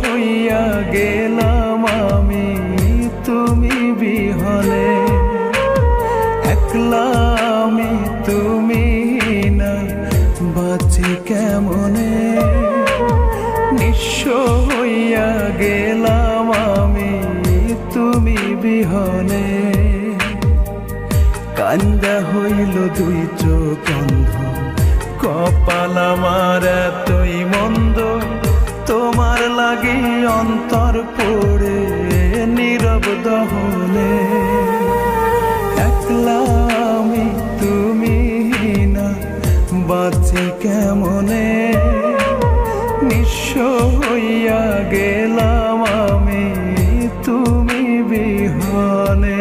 হইয়া গেলাম আমি তুমি বিহনে। একলা আমি তুমি না বাঁচি কেমনে, নিঃস্ব হইয়া গেলাম আমি তুমি বিহনে। কান্দা হইল দুই চোখ অন্ধ, কপাল আমার এতই মন্দ, তোমার লাগি অন্তর পড়ে নীরব দহনে। একলা আমি তুমি না বাঁচি কেমনে, নিঃস্ব হইয়া গেলাম আমি তুমি বিহনে।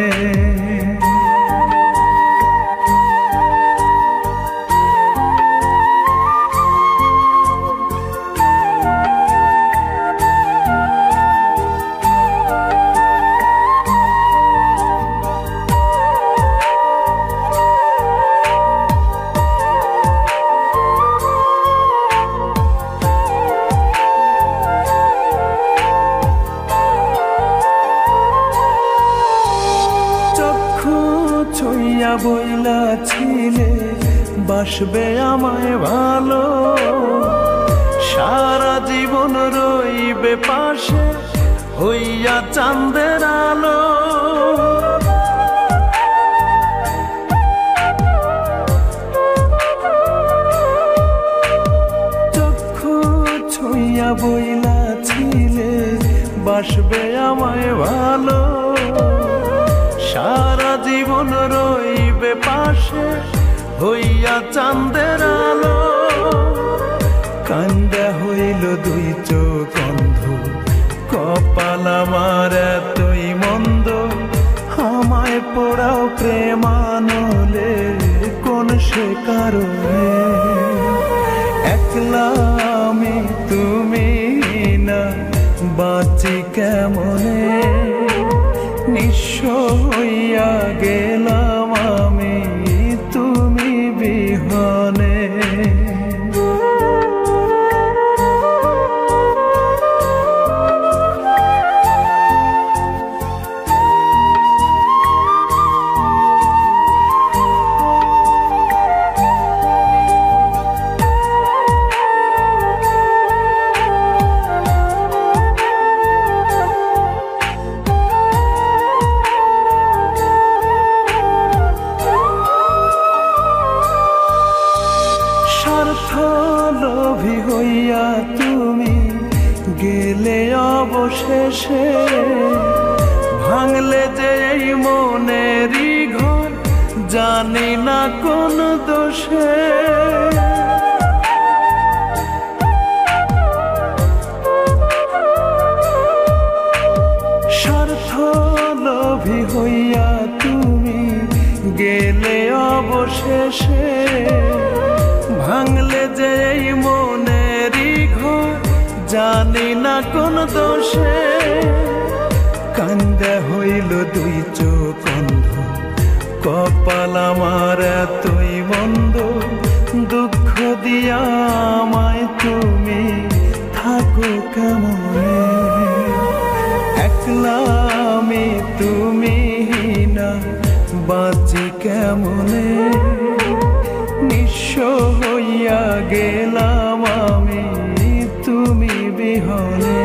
ছইয়া বইলা ছিলে বাসবে আমায় ভালো, সারা জীবন রইবে পাশে হইয়া চাঁদের আলো। চক্ষু ছইয়া বইলা ছিলে বাসবে আমায় ভালো, সারা জীবন রইবে পাশে হইয়া চাঁদের আলো। কান্দা হইল দুই চোখ অন্ধ, কপাল আমার এতই মন্দ, আমায় পোড়াও প্রেমানলে কোন সে কারণে। একলা আমি তুমি না বাঁচি কেমনে, নিঃস্ব হইয়া গেলাম আমি তুমি বিহনে। লোভী হইয়া তুমি গেলে অবশেষে, ভাঙলে যে এই মনেরই ঘর জানি না কোন দোষে। স্বার্থ লোভী হইয়া তুমি গেলে অবশেষে, ভাঙলে যে এই মনেরই ঘর জানি না কোন দোষে। কান্দা হইল দুই চোখ অন্ধ, কপাল আমার এতই মন্দ, দুঃখ দিয়া আমায় তুমি থাকো কেমনে। একলা আমি তুমি না বাঁচি কেমনে, নিঃস্ব হইয়া গেলাম আমি তুমি বিহনে।